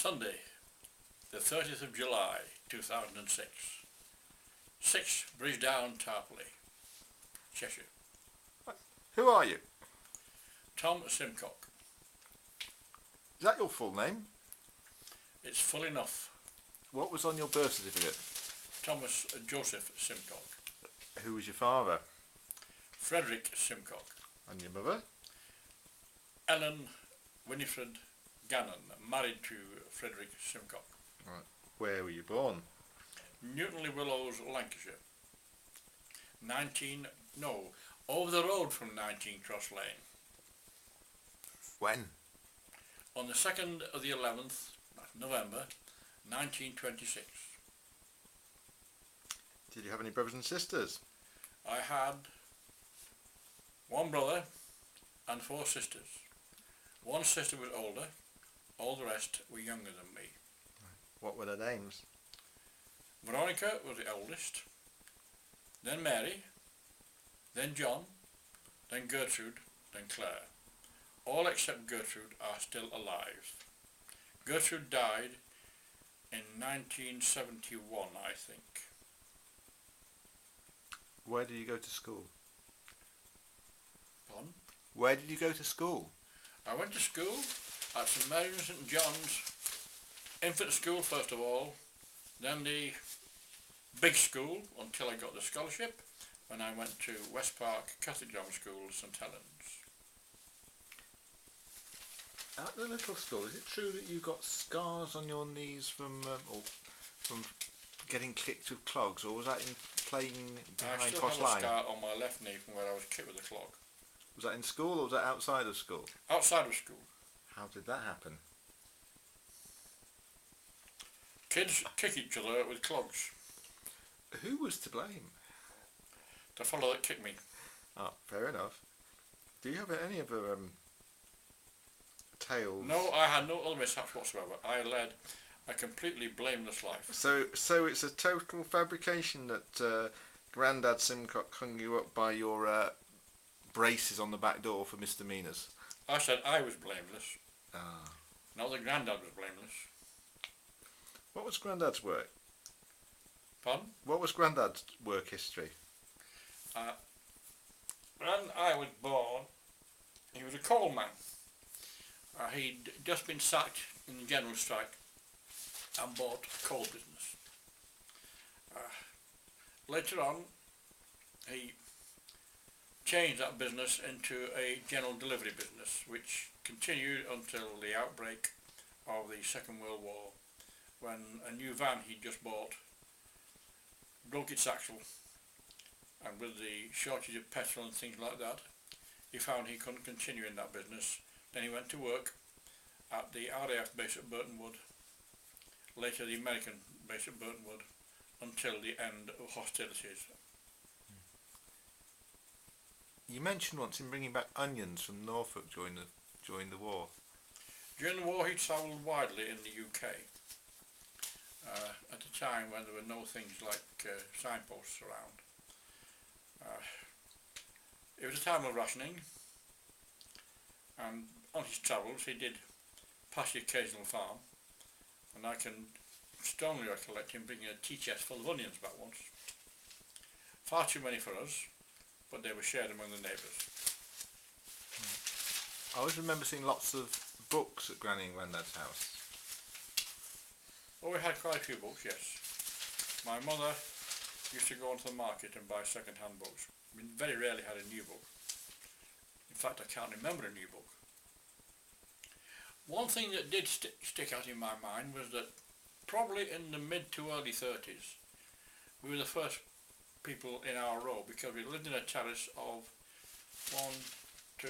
Sunday, the 30th of July 2006. 6 Bridgedown, Tarpley, Cheshire. Who are you? Tom Simcock. Is that your full name? It's full enough. What was on your birth certificate? Thomas Joseph Simcock. Who was your father? Frederick Simcock. And your mother? Ellen Winifred Gannon, married to Frederick Simcock. Right. Where were you born? Newton-le-Willows, Lancashire. Over the road from 19 Cross Lane. When? On the 2nd of the 11th, November, 1926. Did you have any brothers and sisters? I had one brother and 4 sisters. One sister was older, all the rest were younger than me. What were their names? Veronica was the eldest, then Mary, then John, then Gertrude, then Claire. All except Gertrude are still alive. Gertrude died in 1971, I think. Where did you go to school? Pardon? Where did you go to school? I went to school at St Mary's and St John's infant school first of all, then the big school until I got the scholarship when I went to West Park Catholic Grammar School, St Helens. At the little school, is it true that you got scars on your knees from getting kicked with clogs, or was that in playing behind I still cross have a line? scar on my left knee from where I was kicked with a clog. Was that in school or was that outside of school? Outside of school. How did that happen? Kids kick each other with clogs. Who was to blame? The fellow that kicked me. Oh, fair enough. Do you have any other tales? No, I had no other mishaps whatsoever. I led a completely blameless life. So it's a total fabrication that Grandad Simcock hung you up by your braces on the back door for misdemeanours. I said I was blameless. Ah. Not that Grandad was blameless. What was Grandad's work? Pardon? What was Grandad's work history? When I was born, he was a coal man. He'd just been sacked in the general strike and bought a coal business. Later on, he changed that business into a general delivery business, which continued until the outbreak of the Second World War, when a new van he'd just bought broke its axle, and with the shortage of petrol and things like that, he found he couldn't continue in that business. Then he went to work at the RAF base at Burton Wood, later the American base at Burton Wood, until the end of hostilities. You mentioned once in bringing back onions from Norfolk during the war. During the war he travelled widely in the UK, at a time when there were no things like signposts around. It was a time of rationing, and on his travels he did pass the occasional farm, and I can strongly recollect him bringing a tea chest full of onions back once. Far too many for us, but they were shared among the neighbours. I always remember seeing lots of books at Granny and Grandad's house. Well, we had quite a few books, yes. My mother used to go onto the market and buy second-hand books. We very rarely had a new book. In fact, I can't remember a new book. One thing that did stick out in my mind was that probably in the mid to early 30s, we were the first people in our row, because we lived in a terrace of 1, 2,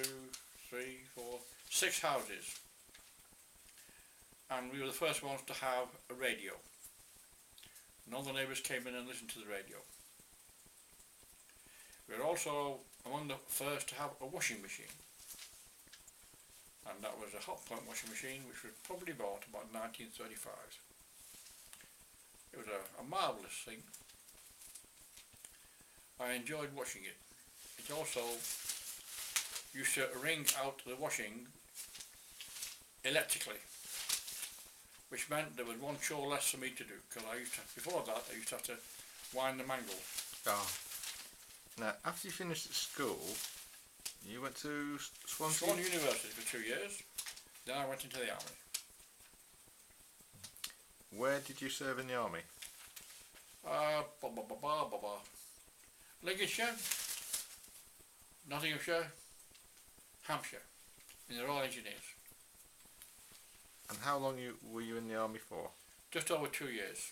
3, 4, 6 houses, and we were the first ones to have a radio. None of the neighbours came in and listened to the radio. We were also among the first to have a washing machine, and that was a hot point washing machine, which was probably bought about 1935. It was a marvellous thing. I enjoyed washing it. It also used to wring out the washing electrically. which meant there was one chore less for me to do, because before that I used to have to wind the mangle. Oh. Now, after you finished at school, you went to Swansea? Swan University for 2 years, then I went into the army. Where did you serve in the army? Lincolnshire, Nottinghamshire, Hampshire, in the Royal Engineers. And how long were you in the army for? Just over 2 years.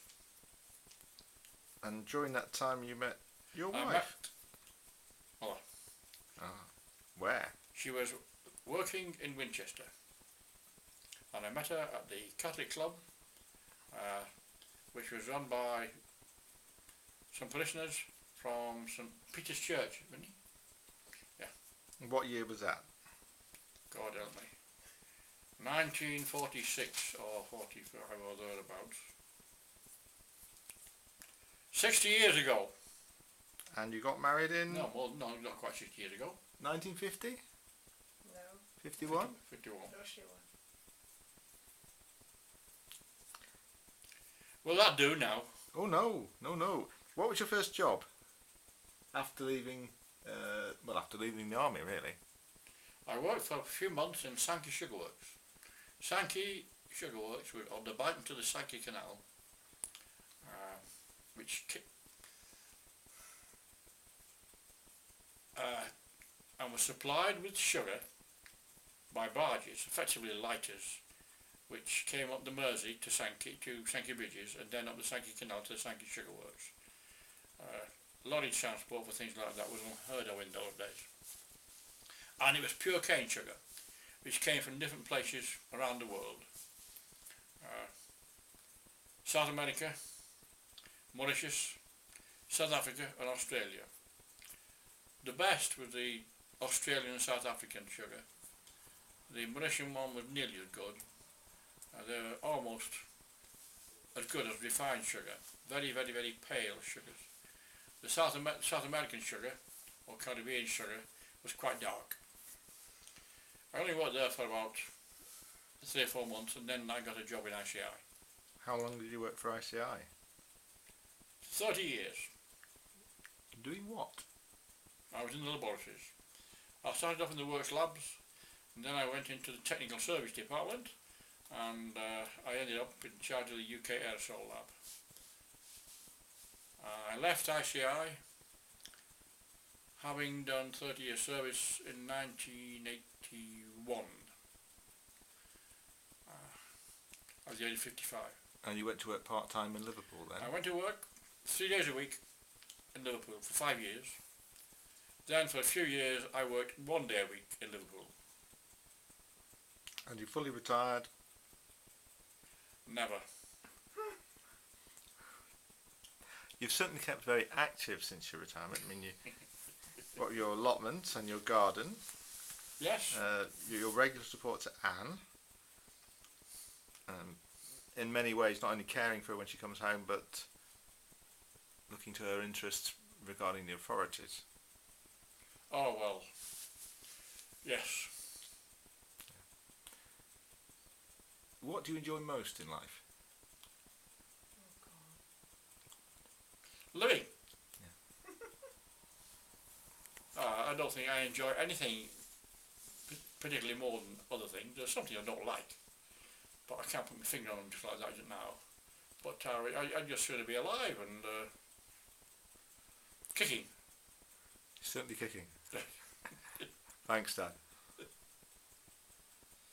And during that time you met your wife? Met Mother. Ah. Where? She was working in Winchester, and I met her at the Catholic Club, which was run by some parishioners from St Peter's Church, wasn't he? Yeah. What year was that? God help me. 1946 or 45 or thereabouts. 60 years ago. And you got married in? No, not quite 60 years ago. 1950? No. 51? 51. No, she won. Will that do now? Oh no. What was your first job? After leaving, after leaving the army, really? I worked for a few months in Sankey Sugar Works. Sankey Sugar Works were on the bank to the Sankey Canal, and was supplied with sugar by barges, effectively lighters, which came up the Mersey to Sankey Bridges, and then up the Sankey Canal to the Sankey Sugar Works. Lorry transport for things like that was unheard of in those days. And it was pure cane sugar, which came from different places around the world. South America, Mauritius, South Africa and Australia. The best was the Australian and South African sugar. The Mauritian one was nearly as good. They were almost as good as refined sugar. Very, very, very pale sugars. The South American sugar, or Caribbean sugar, was quite dark. I only worked there for about 3 or 4 months, and then I got a job in ICI. How long did you work for ICI? 30 years. Doing what? I was in the laboratories. I started off in the works labs, and then I went into the technical service department, and I ended up in charge of the UK aerosol lab. I left ICI having done 30 years service in 1981. At the age of 55. And you went to work part-time in Liverpool then? I went to work 3 days a week in Liverpool for 5 years. Then for a few years I worked 1 day a week in Liverpool. And you fully retired? Never. You've certainly kept very active since your retirement. I mean, you've got your allotment and your garden. Yes. Your regular support to Anne. In many ways, not only caring for her when she comes home, but looking to her interests regarding the authorities. Oh, well. Yes. What do you enjoy most in life? Oh, Living. Yeah. I don't think I enjoy anything particularly more than other things. There's something I don't like, but I can't put my finger on them just like that now. But I just want to be alive and kicking. Certainly kicking. Thanks, Dad.